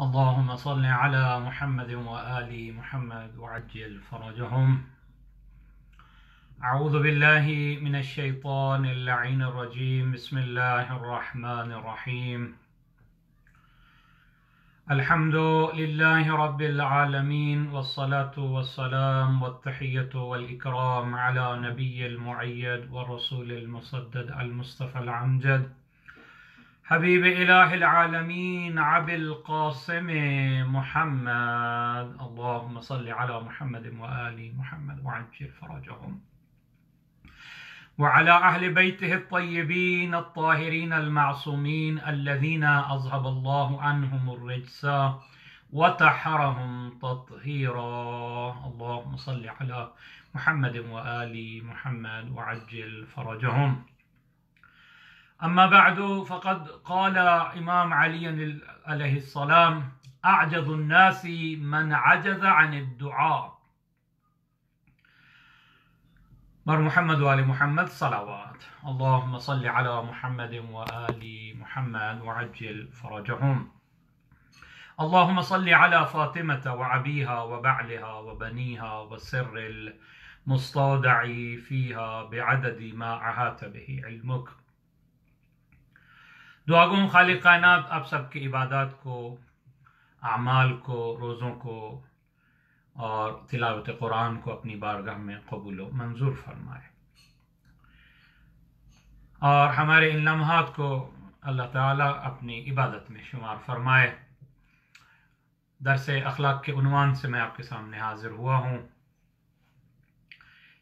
اللهم صل على محمد وآل محمد وعجل فرجهم. أعوذ بالله من الشيطان اللعين الرجيم. بسم الله الرحمن الرحيم. الحمد لله رب العالمين، والصلاة والسلام والتحية والإكرام على نبي المعيد والرسول المصدد المصطفى الأمجد حبيب إله العالمين أبي القاسم محمد. اللهم صل على محمد وآل محمد وعجل فرجهم، وعلى أهل بيته الطيبين الطاهرين المعصومين الذين أذهب الله عنهم الرجس وطهرهم تطهيرا. اللهم صل على محمد وآل محمد وعجل فرجهم. أما بعد، فقد قال إمام علي عليه السلام: أعجز الناس من عجز عن الدعاء. بر محمد وآل محمد صلوات. اللهم صل على محمد وآل محمد وعجل فرجهم. اللهم صل على فاطمة وعبيها وبعلها وبنيها والسر المستودع فيها بعدد ما أحاط به علمك. دعاگوں خالق کائنات آپ سب کی عبادات کو، اعمال کو، روزوں کو اور تلاوت قرآن کو اپنی بارگاہ میں قبول و منظور فرمائے، اور ہمارے ان لمحات کو اللہ تعالیٰ اپنی عبادت میں شمار فرمائے۔ درس اخلاق کے عنوان سے میں آپ کے سامنے حاضر ہوا ہوں۔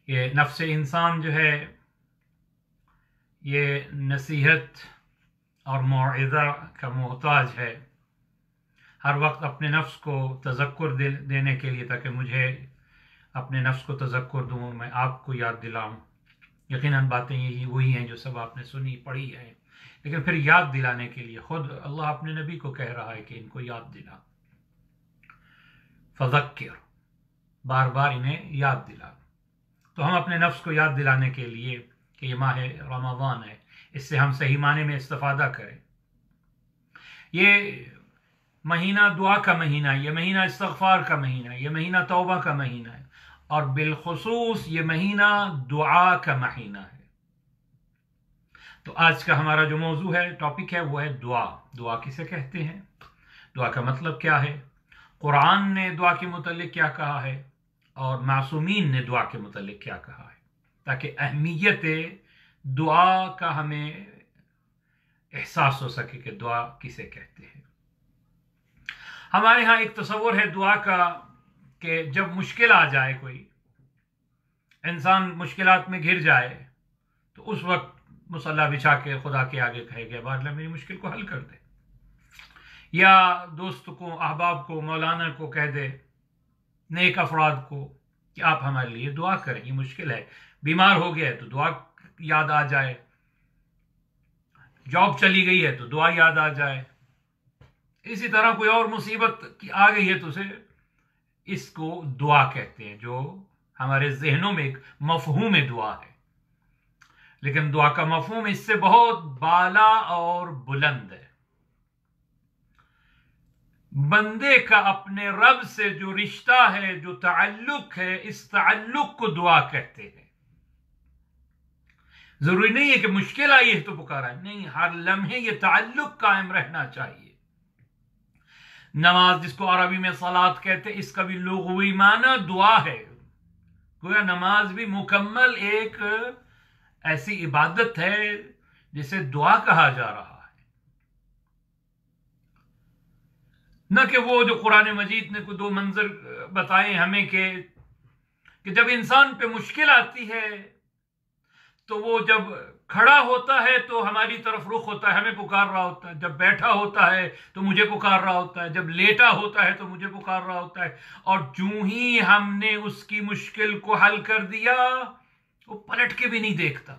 یہ نفس انسان جو ہے، یہ نصیحت اور موعظہ کا محتاج ہے، ہر وقت اپنے نفس کو تذکر دینے کے لیے، تاکہ مجھے اپنے نفس کو تذکر دوں، میں آپ کو یاد دلاؤں۔ یقیناً باتیں یہی وہی ہیں جو سب آپ نے سنی پڑھی ہیں، لیکن پھر یاد دلانے کے لیے خود اللہ اپنے نبی کو کہہ رہا ہے کہ ان کو یاد دلا، فذکر، بار بار انہیں یاد دلا۔ تو ہم اپنے نفس کو یاد دلانے کے لیے کہ یہ ماہ رمضان ہے، اس سے ہم صحیح معنی میں استفادہ کریں۔ یہ مہینہ دعا کا مہینہ ہے، یہ مہینہ استغفار کا مہینہ ہے، یہ مہینہ توبہ کا مہینہ ہے، اور بالخصوص یہ مہینہ دعا کا مہینہ ہے۔ تو آج کا ہمارا جو موضوع ہے، ٹاپک ہے، وہ ہے دعا۔ دعا کسے کہتے ہیں؟ دعا کا مطلب کیا ہے؟ قرآن نے دعا کے متعلق کیا کہا ہے، اور معصومین نے دعا کے متعلق کیا کہا ہے، تاکہ اہمیت دعا کا ہمیں احساس ہو سکے کہ دعا کسے کہتے ہیں۔ ہمارے ہاں ایک تصور ہے دعا کا کہ جب مشکل آ جائے، کوئی انسان مشکلات میں گھر جائے، تو اس وقت مصلی بچھا کے خدا کے آگے کہے گا: بار اللہ میری مشکل کو حل کر دے، یا دوست کو، احباب کو، مولانا کو کہہ دے، نیک افراد کو کہ آپ ہمارے لیے دعا کریں، یہ مشکل ہے۔ بیمار ہو گیا ہے تو دعا یاد آ جائے، جاب چلی گئی ہے تو دعا یاد آ جائے، اسی طرح کوئی اور مصیبت آ گئی ہے تو اسے اس کو دعا کہتے ہیں، جو ہمارے ذہنوں میں ایک مفہوم دعا ہے۔ لیکن دعا کا مفہوم اس سے بہت بالا اور بلند ہے۔ بندے کا اپنے رب سے جو رشتہ ہے، جو تعلق ہے، اس تعلق کو دعا کہتے ہیں۔ ضروری نہیں ہے کہ مشکل آئی ہے تو پکارا، نہیں، ہر لمحے یہ تعلق قائم رہنا چاہیے۔ نماز، جس کو عربی میں صلاۃ کہتے ہیں، اس کا بھی لغوی معنی دعا ہے۔ گویا نماز بھی مکمل ایک ایسی عبادت ہے جسے دعا کہا جا رہا ہے، نہ کہ وہ جو قرآن مجید نے کوئی دو منظر بتائے ہمیں کہ جب انسان پہ مشکل آتی ہے تو وہ جب کھڑا ہوتا ہے تو ہماری طرف رخ ہوتا ہے، ہمیں پکار رہا ہوتا ہے، جب بیٹھا ہوتا ہے تو مجھے پکار رہا ہوتا ہے، جب لیٹا ہوتا ہے تو مجھے پکار رہا ہوتا ہے، اور جوں ہی ہم نے اس کی مشکل کو حل کر دیا وہ پلٹ کے بھی نہیں دیکھتا۔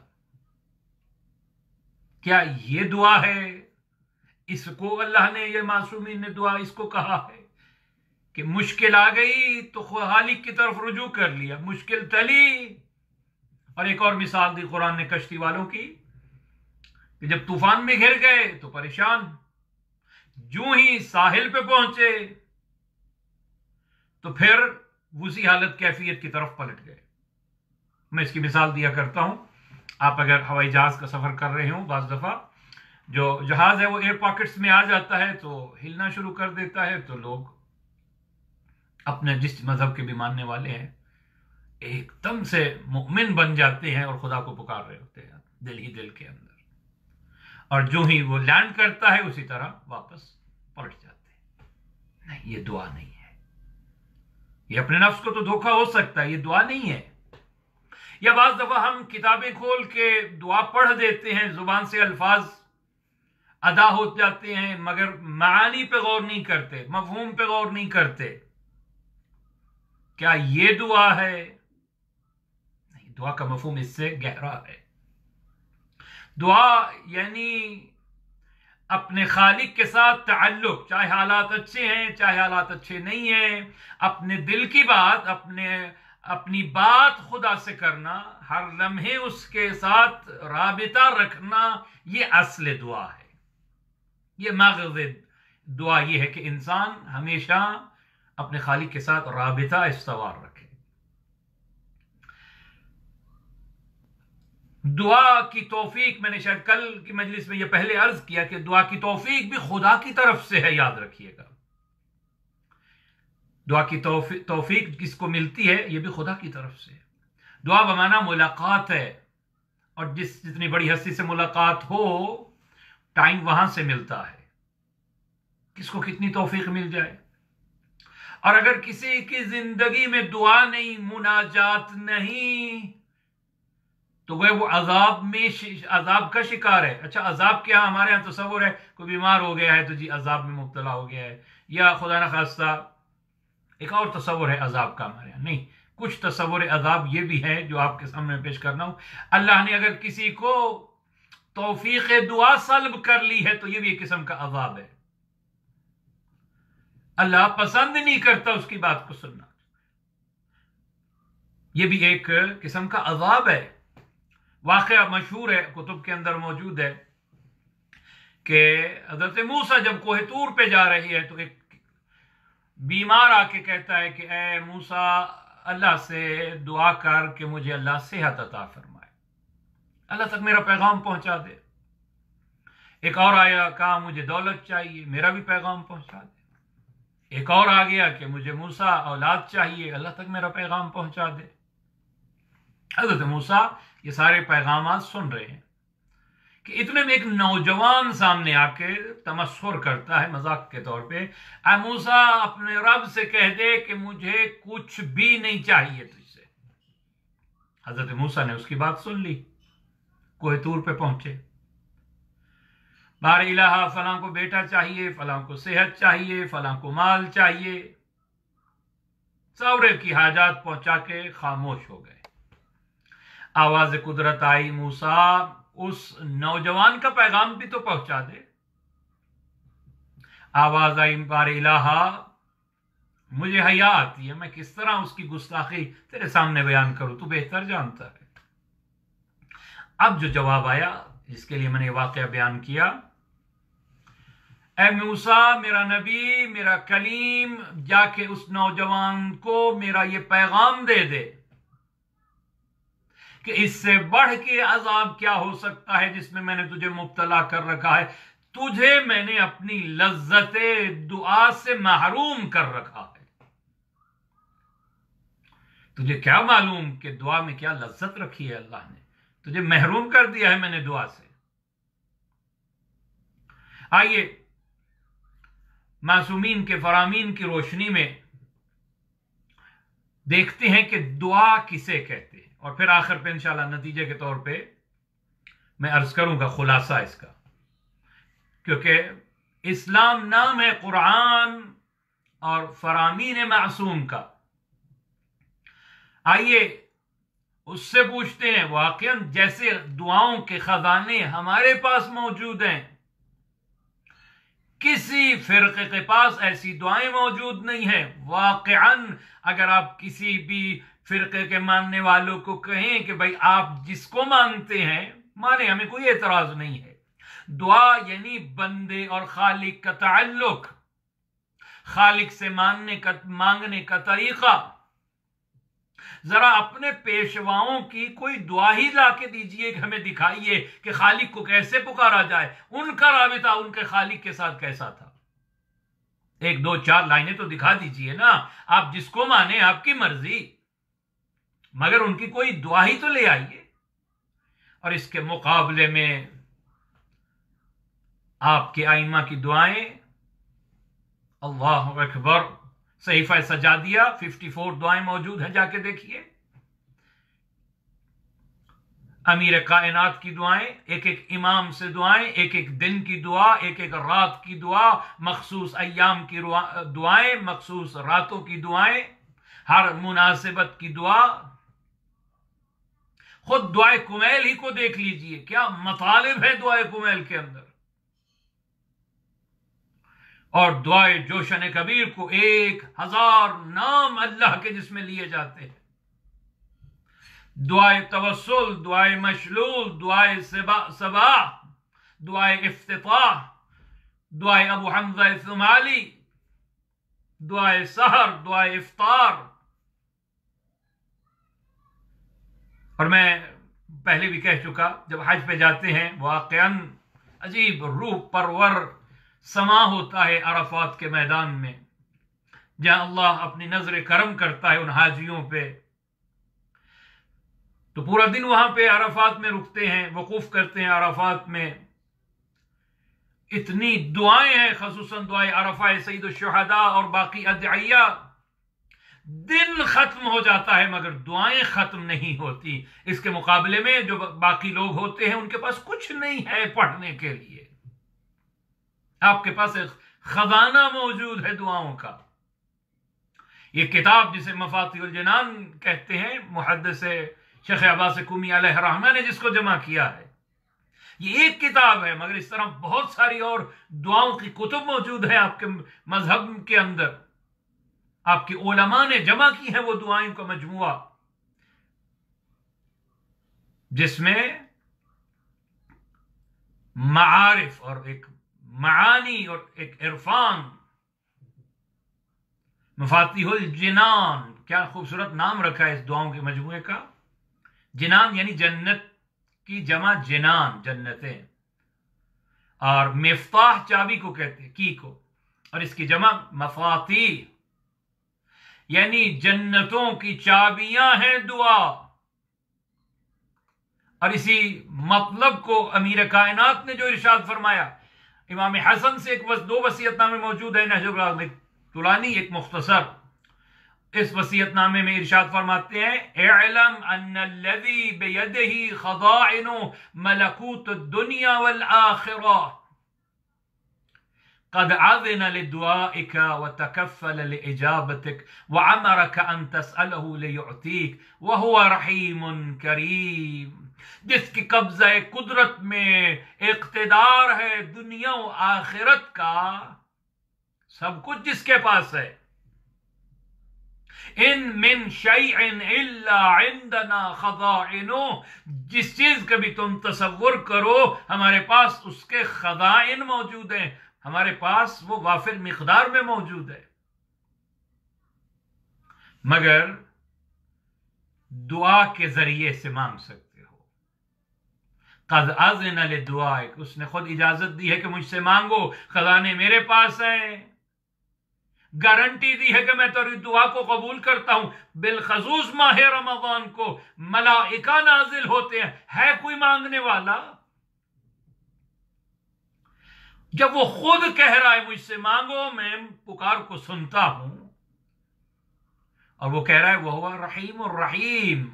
کیا یہ دعا ہے؟ اس کو اللہ نے، یہ معصومین نے دعا اس کو کہا ہے کہ مشکل آ گئی تو خالق کی طرف رجوع کر لیا، مشکل ٹلی۔ اور ایک اور مثال دی قرآن نے کشتی والوں کی کہ جب طوفان میں گھر گئے تو پریشان، جو ہی ساحل پہ پہنچے تو پھر اسی حالت کیفیت کی طرف پلٹ گئے. میں اس کی مثال دیا کرتا ہوں. آپ اگر ہوائی جہاز کا سفر کر رہے ہوں، بعض دفعہ جو جہاز ہے وہ ایئر پاکٹس میں آ جاتا ہے تو ہلنا شروع کر دیتا ہے، تو لوگ اپنے جس مذہب کے بھی ماننے والے ہیں ایک دم سے مؤمن بن جاتے ہیں اور خدا کو پکار رہے ہوتے ہیں دل ہی دل کے اندر، اور جو ہی وہ لینڈ کرتا ہے اسی طرح واپس پلٹ جاتے ہیں. نہیں، یہ دعا نہیں ہے. یہ اپنے نفس کو تو دھوکہ ہو سکتا ہے، یہ دعا نہیں ہے. یا بعض دفعہ ہم کتابیں کھول کے دعا پڑھ دیتے ہیں، زبان سے الفاظ ادا ہو جاتے ہیں، مگر معانی پہ غور نہیں کرتے، مفہوم پہ غور نہیں کرتے. کیا یہ دعا ہے؟ نہیں، دعا کا مفہوم اس سے گہرا ہے. دعا یعنی اپنے خالق کے ساتھ تعلق، چاہے حالات اچھے ہیں چاہے حالات اچھے نہیں ہیں، اپنے دل کی بات، اپنی بات خدا سے کرنا، ہر لمحے اس کے ساتھ رابطہ رکھنا، یہ اصل دعا ہے. یہ مغز دعا یہ ہے کہ انسان ہمیشہ اپنے خالق کے ساتھ رابطہ استوار رکھے. دعا کی توفیق، میں نے شاید کل کی مجلس میں یہ پہلے عرض کیا کہ دعا کی توفیق بھی خدا کی طرف سے ہے، یاد رکھیے گا. دعا کی توفیق کس کو ملتی ہے؟ یہ بھی خدا کی طرف سے. دعا بمعنی ملاقات ہے، اور جتنی بڑی ہستی سے ملاقات ہو ٹائم وہاں سے ملتا ہے. کس کو کتنی توفیق مل جائے. اور اگر کسی کی زندگی میں دعا نہیں، مناجات نہیں، تو وہ عذاب کا شکار ہے. اچھا، عذاب کیا ہمارے ہاں تصور ہے کوئی بیمار ہو گیا ہے تو جی عذاب میں مبتلا ہو گیا ہے، یا خدا نخواستہ ایک اور تصور ہے عذاب کا ہمارے ہاں. نہیں، کچھ تصور عذاب یہ بھی ہے جو آپ کے سامنے پیش کرنا ہوں. اللہ نے اگر کسی کو توفیق دعا سلب کر لی ہے تو یہ بھی ایک قسم کا عذاب ہے. اللہ پسند نہیں کرتا اس کی بات کو سننا، یہ بھی ایک قسم کا عذاب ہے. واقعہ مشہور ہے، کتب کے اندر موجود ہے کہ حضرت موسیٰ جب کوہ طور پہ جا رہی ہے تو ایک بیمار آ کے کہتا ہے کہ اے موسیٰ، اللہ سے دعا کر کہ مجھے اللہ صحت عطا فرمائے، اللہ تک میرا پیغام پہنچا دے. ایک اور آیا، کہا مجھے دولت چاہیے، میرا بھی پیغام پہنچا دے. ایک اور آ گیا کہ مجھے موسیٰ اولاد چاہیے، اللہ تک میرا پیغام پہنچا دے. حضرت موسیٰ یہ سارے پیغامات سن رہے ہیں کہ اتنے میں ایک نوجوان سامنے آ کے تمسخر کرتا ہے مذاق کے طور پہ، اے موسیٰ اپنے رب سے کہہ دے کہ مجھے کچھ بھی نہیں چاہیے تجھ سے. حضرت موسیٰ نے اس کی بات سن لی، کوہ طور پہ پہنچے. بار الہ، فلاں کو بیٹا چاہیے، فلاں کو صحت چاہیے، فلاں کو مال چاہیے، سورے کی حاجات پہنچا کے خاموش ہو گئے. آواز قدرت آئی، موسیٰ اس نوجوان کا پیغام بھی تو پہنچا دے. آواز آئی، بار الہ مجھے حیا آتی ہے، میں کس طرح اس کی گستاخی تیرے سامنے بیان کروں، تو بہتر جانتا ہے. اب جو جواب آیا جس کے لیے میں نے واقعہ بیان کیا، اے موسیٰ میرا نبی، میرا کلیم، جا کے اس نوجوان کو میرا یہ پیغام دے دے کہ اس سے بڑھ کے عذاب کیا ہو سکتا ہے جس میں نے تجھے مبتلا کر رکھا ہے. تجھے میں نے اپنی لذت دعا سے محروم کر رکھا ہے. تجھے کیا معلوم کہ دعا میں کیا لذت رکھی ہے اللہ نے، تجھے محروم کر دیا ہے میں نے دعا سے. آئیے معصومین کے فرامین کی روشنی میں دیکھتے ہیں کہ دعا کسے کہتے ہیں، اور پھر آخر پہ انشاءاللہ نتیجے کے طور پہ میں عرض کروں گا خلاصہ اس کا، کیونکہ اسلام نام ہے قرآن اور فرامین معصوم کا. آئیے اس سے پوچھتے ہیں، واقعاً جیسے دعاؤں کے خزانے ہمارے پاس موجود ہیں، کسی فرقے کے پاس ایسی دعائیں موجود نہیں ہیں. واقعاً اگر آپ کسی بھی فرقے کے ماننے والوں کو کہیں کہ بھائی آپ جس کو مانتے ہیں مانے، ہمیں کوئی اعتراض نہیں ہے، دعا یعنی بندے اور خالق کا تعلق، خالق سے مانگنے کا طریقہ۔ ذرا اپنے پیشواؤں کی کوئی دعا ہی لا کے دیجئے کہ ہمیں دکھائیے کہ خالق کو کیسے پکارا جائے، ان کا رابطہ ان کے خالق کے ساتھ کیسا تھا۔ ایک دو چار لائنیں تو دکھا دیجئے نا، آپ جس کو مانے آپ کی مرضی، مگر ان کی کوئی دعا ہی تو لے آئیے۔ اور اس کے مقابلے میں آپ کے ائمہ کی دعائیں، اللہ اکبر، صحیفہ سجادیہ 54 دعائیں موجود ہیں، جا کے دیکھیے۔ امیر کائنات کی دعائیں، ایک ایک امام سے دعائیں، ایک ایک دن کی دعا، ایک ایک رات کی دعا، مخصوص ایام کی دعائیں، مخصوص راتوں کی دعائیں، ہر مناسبت کی دعا۔ خود دعائے کمیل ہی کو دیکھ لیجئے، کیا مطالب ہے دعائے کمیل کے اندر۔ اور دعائے جوشن کبیر کو 1000 نام اللہ کے جس میں لیے جاتے ہیں۔ دعائے توسل، دعائے مشلول، دعائے صباح، دعائے افتتاح، دعائے ابو حمزہ ثمالی، دعائے سحر، دعائے افطار۔ اور میں پہلے بھی کہہ چکا، جب حج پہ جاتے ہیں واقعاً عجیب روح پرور سما ہوتا ہے عرفات کے میدان میں، جہاں اللہ اپنی نظر کرم کرتا ہے ان حاجیوں پہ۔ تو پورا دن وہاں پہ عرفات میں رکتے ہیں، وقوف کرتے ہیں عرفات میں۔ اتنی دعائیں ہیں، خصوصاً دعائے عرفہ سید الشہداء اور باقی ادعیہ۔ دن ختم ہو جاتا ہے مگر دعائیں ختم نہیں ہوتی۔ اس کے مقابلے میں جو باقی لوگ ہوتے ہیں ان کے پاس کچھ نہیں ہے پڑھنے کے لیے۔ آپ کے پاس ایک خزانہ موجود ہے دعاؤں کا۔ یہ کتاب جسے مفاتیح الجنان کہتے ہیں، محدث شیخ عباس قمی علیہ الرحمہ نے جس کو جمع کیا ہے، یہ ایک کتاب ہے، مگر اس طرح بہت ساری اور دعاؤں کی کتب موجود ہے آپ کے مذہب کے اندر۔ آپ کے علماء نے جمع کی ہیں وہ دعائیں کا مجموعہ، جس میں معارف اور ایک معانی اور ایک عرفان۔ مفاتیح الجنان، کیا خوبصورت نام رکھا ہے اس دعاؤں کے مجموعے کا۔ جنان یعنی جنت کی جمع جنان، جنتیں، اور مفتاح چابی کو کہتے ہیں، کی کو، اور اس کی جمع مفاتیح یعنی جنتوں کی چابیاں ہیں دعا۔ اور اسی مطلب کو امیر کائنات نے جو ارشاد فرمایا، امام حسن سے دو وصیت نامے موجود ہیں نہج البلاغہ میں، طولانی ایک مختصر۔ اس وصیت نامے میں ارشاد فرماتے ہیں، اعلم ان الذی بیدہ خزائن ملکوت الدنیا والآخرہ قد عذن لدعائك وتكفل لإجابتك وعمرك أن تسأله ليعطيك وهو رحيم کریم۔ جس کی قبضہ قدرت میں اقتدار ہے دنیا و آخرت کا، سب کچھ جس کے پاس ہے۔ ان من شیء الا عندنا خزائنہ، جس چیز کا بھی تم تصور کرو ہمارے پاس اس کے خزائن موجود ہیں، ہمارے پاس وہ وافر مقدار میں موجود ہے، مگر دعا کے ذریعے سے مانگ سکتے ہو۔ قد اذن لدعائک، اس نے خود اجازت دی ہے کہ مجھ سے مانگو، خزانے میرے پاس ہیں، گارنٹی دی ہے کہ میں تیری دعا کو قبول کرتا ہوں۔ بالخصوص ماہ رمضان کو ملائکہ نازل ہوتے ہیں، ہے کوئی مانگنے والا؟ جب وہ خود کہہ رہا ہے مجھ سے مانگو، میں پکار کو سنتا ہوں، اور وہ کہہ رہا ہے وہ رحیم الرحیم،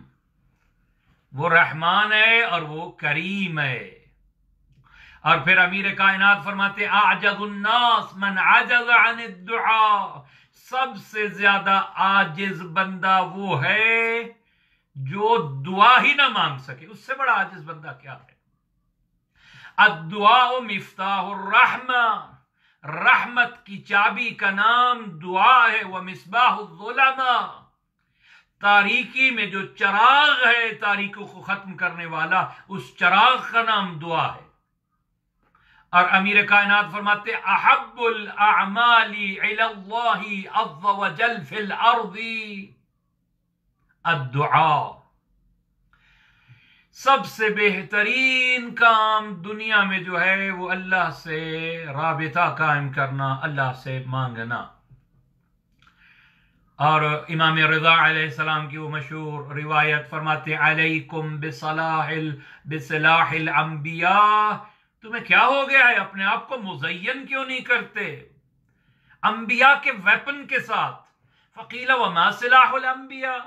وہ رحمان ہے اور وہ کریم ہے۔ اور پھر امیر کائنات فرماتے اعجز الناس من عجز عن الدعاء، سب سے زیادہ عاجز بندہ وہ ہے جو دعا ہی نہ مانگ سکے۔ اس سے بڑا عاجز بندہ کیا ہے؟ الدعاء مفتاح الرحمہ، رحمت کی چابی کا نام دعا ہے۔ ومصباح الظلمہ، تاریکی میں جو چراغ ہے تاریکیوں کو ختم کرنے والا، اس چراغ کا نام دعا ہے۔ اور امیر کائنات فرماتے احب الاعمال الی اللہ عز وجل فی الارض الدعاء، سب سے بہترین کام دنیا میں جو ہے وہ اللہ سے رابطہ قائم کرنا، اللہ سے مانگنا۔ اور امام رضا علیہ السلام کی وہ مشہور روایت فرماتے علیکم بصلاح الانبیاء، تمہیں کیا ہو گیا ہے، اپنے آپ کو مزین کیوں نہیں کرتے انبیاء کے ویپن کے ساتھ؟ فقیل وما سلاح الانبیاء،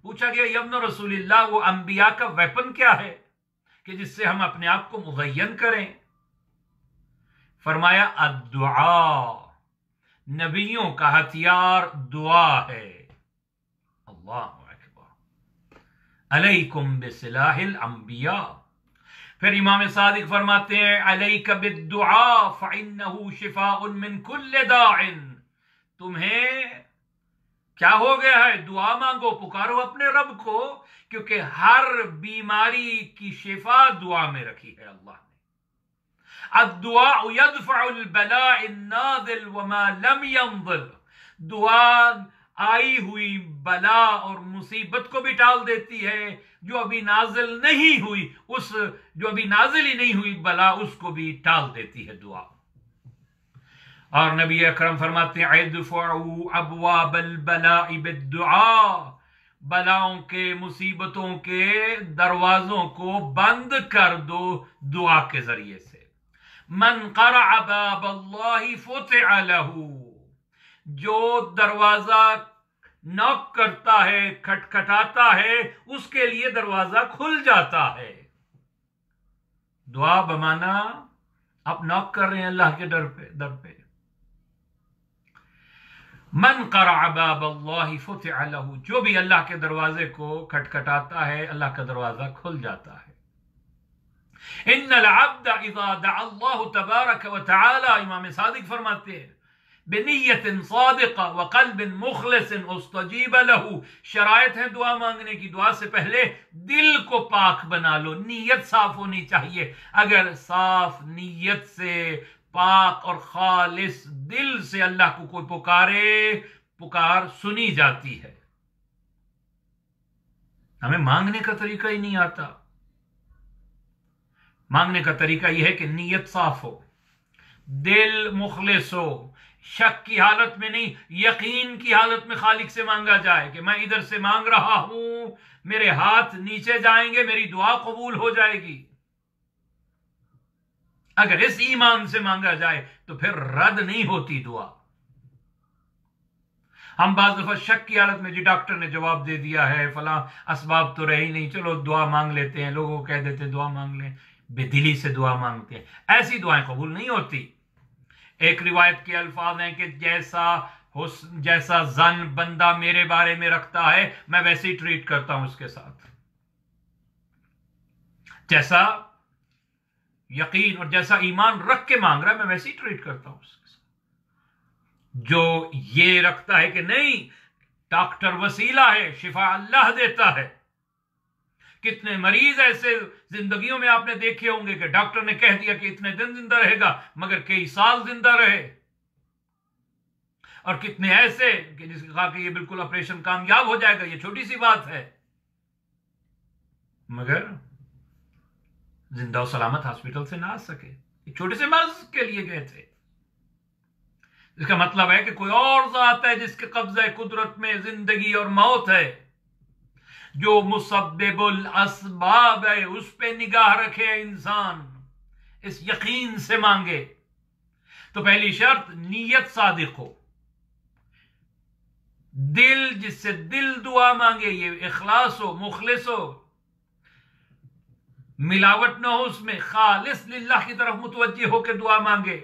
پوچھا گیا یا ابن رسول اللہ وہ انبیاء کا ویپن کیا ہے کہ جس سے ہم اپنے آپ کو مزین کریں؟ فرمایا الدعاء، نبیوں کا ہتھیار دعا ہے۔ اللہ اکبر، علیکم بصلاح الانبیاء۔ پھر امام صادق فرماتے ہیں علیک بالدعاء فإنہ شفاء من کل داع، تمہیں کیا ہو گیا ہے، دعا مانگو، پکارو اپنے رب کو، کیونکہ ہر بیماری کی شفا دعا میں رکھی ہے اللہ نے۔ الدعاء يدفع البلاء النازل وما لم ينزل، دعا آئی ہوئی بلا اور مصیبت کو بھی ٹال دیتی ہے، جو ابھی نازل نہیں ہوئی، جو ابھی نازل ہی نہیں ہوئی بلا اس کو بھی ٹال دیتی ہے دعا۔ اور نبی اکرم فرماتے ہیں ادفعوا ابواب البلاء بالدعاء، بلاؤں کے مصیبتوں کے دروازوں کو بند کر دو دعا کے ذریعے سے۔ من قرع باب اللہ فتح له، جو دروازہ نوک کرتا ہے، کھٹکھٹاتا ہے، اس کے لیے دروازہ کھل جاتا ہے۔ دعا بمانا آپ نوک کر رہے ہیں اللہ کے در پہ۔ من قرع باب اللہ فتح له، جو بھی اللہ کے دروازے کو کھٹکھٹاتا ہے اللہ کا دروازہ کھل جاتا ہے۔ ان العبد اذا دعا اللہ تبارک وتعالی، امام صادق فرماتے ہیں بنیت صادقہ وقلب مخلص استجیب له، شرائط ہے دعا مانگنے کی، دعا سے پہلے دل کو پاک بنا لو، نیت صاف ہونی چاہیے۔ اگر صاف نیت سے، پاک اور خالص دل سے اللہ کو کوئی پکارے، پکار سنی جاتی ہے۔ ہمیں مانگنے کا طریقہ ہی نہیں آتا۔ مانگنے کا طریقہ یہ ہے کہ نیت صاف ہو، دل مخلص ہو، شک کی حالت میں نہیں، یقین کی حالت میں خالق سے مانگا جائے کہ میں ادھر سے مانگ رہا ہوں، میرے ہاتھ نیچے جائیں گے، میری دعا قبول ہو جائے گی۔ اگر اس ایمان سے مانگا جائے تو پھر رد نہیں ہوتی دعا۔ ہم بعض دفعہ شک کی حالت میں، جی ڈاکٹر نے جواب دے دیا ہے، فلاں اسباب تو رہی نہیں، چلو دعا مانگ لیتے ہیں، لوگوں کو کہہ دیتے دعا مانگ لیں، بے دلی سے دعا مانگتے ہیں، ایسی دعائیں قبول نہیں ہوتی۔ ایک روایت کے الفاظ ہیں کہ جیسا ظن بندہ میرے بارے میں رکھتا ہے میں ویسے ہی ٹریٹ کرتا ہوں اس کے ساتھ، جیسا یقین اور جیسا ایمان رکھ کے مانگ رہا ہے میں ویسے ہی ٹریٹ کرتا ہوں اس کے ساتھ۔ جو یہ رکھتا ہے کہ نہیں ڈاکٹر وسیلہ ہے، شفا اللہ دیتا ہے، کتنے مریض ایسے زندگیوں میں آپ نے دیکھے ہوں گے کہ ڈاکٹر نے کہہ دیا کہ اتنے دن زندہ رہے گا مگر کئی سال زندہ رہے، اور کتنے ایسے کہ جس نے کہا کہ یہ بالکل آپریشن کامیاب ہو جائے گا، یہ چھوٹی سی بات ہے، مگر زندہ و سلامت ہاسپٹل سے نہ آ سکے، ایک چھوٹے سے مرض کے لیے گئے تھے۔ اس کا مطلب ہے کہ کوئی اور ذات ہے جس کے قبضہ قدرت میں زندگی اور موت ہے، جو مسبب الاسباب ہے، اس پہ نگاہ رکھے انسان، اس یقین سے مانگے۔ تو پہلی شرط نیت صادق ہو، دل جس سے دل دعا مانگے، یہ اخلاص ہو، مخلص ہو، ملاوٹ نہ ہو اس میں، خالص للہ کی طرف متوجہ ہو کے دعا مانگے۔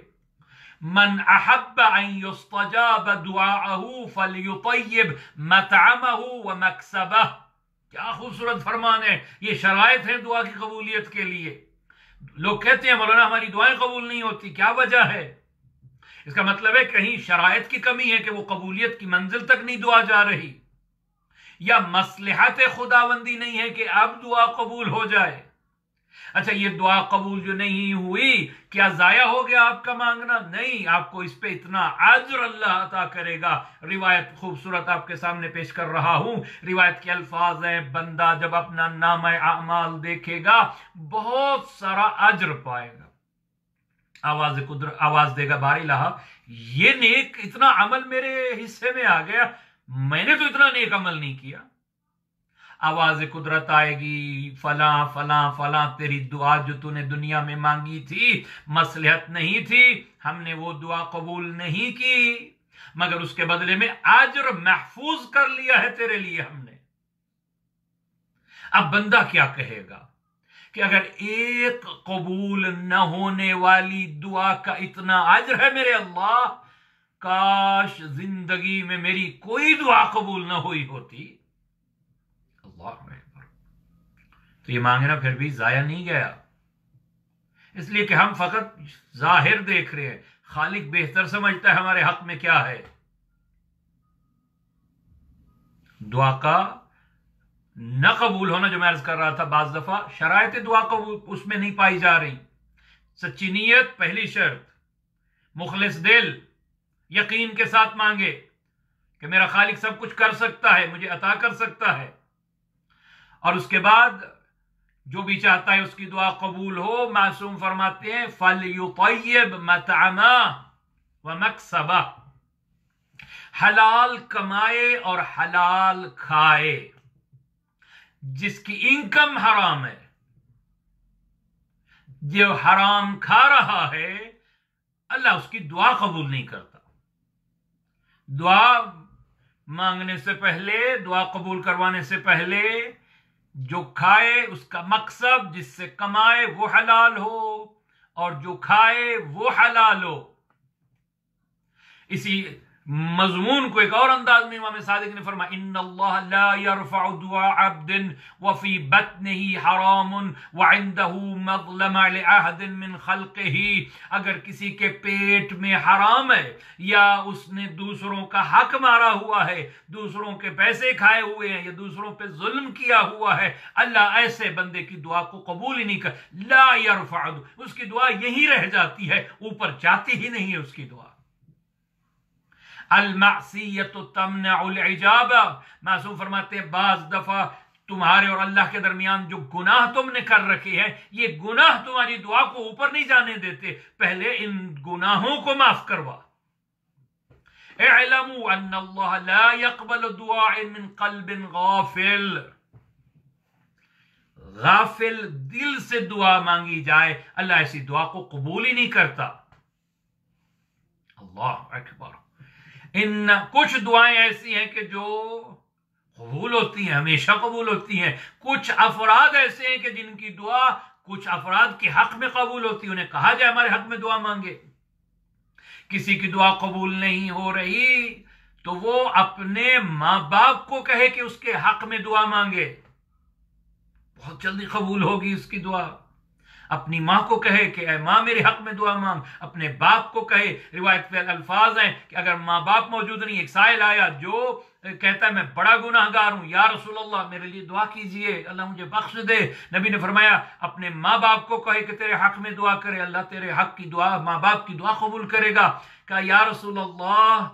من احب ان يستجاب دعاءه فليطيب مطعمه ومكسبه، کیا خوبصورت فرمان ہے، یہ شرائط ہیں دعا کی قبولیت کے لیے۔ لوگ کہتے ہیں مولانا ہماری دعائیں قبول نہیں ہوتی، کیا وجہ ہے؟ اس کا مطلب ہے کہیں شرائط کی کمی ہے کہ وہ قبولیت کی منزل تک نہیں دعا جا رہی، یا مصلحت خداوندی نہیں ہے کہ اب دعا قبول ہو جائے۔ اچھا یہ دعا قبول جو نہیں ہوئی کیا ضائع ہو گیا آپ کا مانگنا؟ نہیں، آپ کو اس پہ اتنا اجر اللہ عطا کرے گا۔ روایت خوبصورت آپ کے سامنے پیش کر رہا ہوں، روایت کے الفاظ ہیں، بندہ جب اپنا نامہ اعمال دیکھے گا بہت سارا اجر پائے گا۔ آواز دے گا باری الہ، یہ نیک اتنا عمل میرے حصے میں آ گیا، میں نے تو اتنا نیک عمل نہیں کیا۔ آواز قدرت آئے گی، فلاں فلاں فلاں تیری دعا جو تو نے دنیا میں مانگی تھی مصلحت نہیں تھی، ہم نے وہ دعا قبول نہیں کی، مگر اس کے بدلے میں اجر محفوظ کر لیا ہے تیرے لیے ہم نے۔ اب بندہ کیا کہے گا کہ اگر ایک قبول نہ ہونے والی دعا کا اتنا اجر ہے میرے اللہ، کاش زندگی میں میری کوئی دعا قبول نہ ہوئی ہوتی۔ اللہ اکبر۔ تو یہ مانگنا پھر بھی ضائع نہیں گیا، اس لیے کہ ہم فقط ظاہر دیکھ رہے ہیں، خالق بہتر سمجھتا ہے ہمارے حق میں کیا ہے۔ دعا کا نہ قبول ہونا جو میں عرض کر رہا تھا، بعض دفعہ شرائط دعا قبول اس میں نہیں پائی جا رہی۔ سچی نیت پہلی شرط، مخلص دل، یقین کے ساتھ مانگے کہ میرا خالق سب کچھ کر سکتا ہے، مجھے عطا کر سکتا ہے، اور اس کے بعد جو بھی چاہتا ہے اس کی دعا قبول ہو۔ معصوم فرماتے ہیں فَلْيُطَيِّبْ مَطْعَمَهُ وَمَكْسَبَهُ، حلال کمائے اور حلال کھائے۔ جس کی انکم حرام ہے، جو حرام کھا رہا ہے، اللہ اس کی دعا قبول نہیں کرتا۔ دعا مانگنے سے پہلے، دعا قبول کروانے سے پہلے جو کھائے اس کا مقصد، جس سے کمائے وہ حلال ہو اور جو کھائے وہ حلال ہو۔ اسی مضمون کو ایک اور انداز میں امام صادق نے فرمایا ان اللہ لا يرفع دعاء عبد وفي بطنه حرام وعنده مظلمة لعهد من خلقه، اگر کسی کے پیٹ میں حرام ہے یا اس نے دوسروں کا حق مارا ہوا ہے، دوسروں کے پیسے کھائے ہوئے ہیں یا دوسروں پہ ظلم کیا ہوا ہے، اللہ ایسے بندے کی دعا کو قبول ہی نہیں کر، لا يرفع، اس کی دعا یہی رہ جاتی ہے، اوپر جاتی ہی نہیں ہے اس کی دعا۔ المعصیت تمنع العجابہ، معصوم فرماتے ہیں بعض دفعہ تمہارے اور اللہ کے درمیان جو گناہ تم نے کر رکھے ہیں، یہ گناہ تمہاری دعا کو اوپر نہیں جانے دیتے، پہلے ان گناہوں کو معاف کروا۔ اعلموا ان اللہ لا يقبل دعاء من قلب غافل، غافل دل سے دعا مانگی جائے اللہ ایسی دعا کو قبول ہی نہیں کرتا۔ اللہ اکبر۔ ان کچھ دعائیں ایسی ہیں کہ جو قبول ہوتی ہیں، ہمیشہ قبول ہوتی ہیں، کچھ افراد ایسے ہیں کہ جن کی دعا کچھ افراد کے حق میں قبول ہوتی ہے، انہیں کہا جائے ہمارے حق میں دعا مانگے۔ کسی کی دعا قبول نہیں ہو رہی تو وہ اپنے ماں باپ کو کہے کہ اس کے حق میں دعا مانگے، بہت جلدی قبول ہوگی اس کی دعا۔ اپنی ماں کو کہے کہ اے ماں میرے حق میں دعا مانگ، اپنے باپ کو کہے۔ روایت میں الفاظ ہیں کہ اگر ماں باپ موجود نہیں، ایک سائل آیا جو کہتا ہے میں بڑا گناہ گار ہوں، یا رسول اللہ میرے لیے دعا کیجئے، اللہ مجھے بخش دے۔ نبی نے فرمایا اپنے ماں باپ کو کہے کہ تیرے حق میں دعا کرے، اللہ تیرے حق کی دعا، ماں باپ کی دعا قبول کرے گا۔ کہا یا رسول اللہ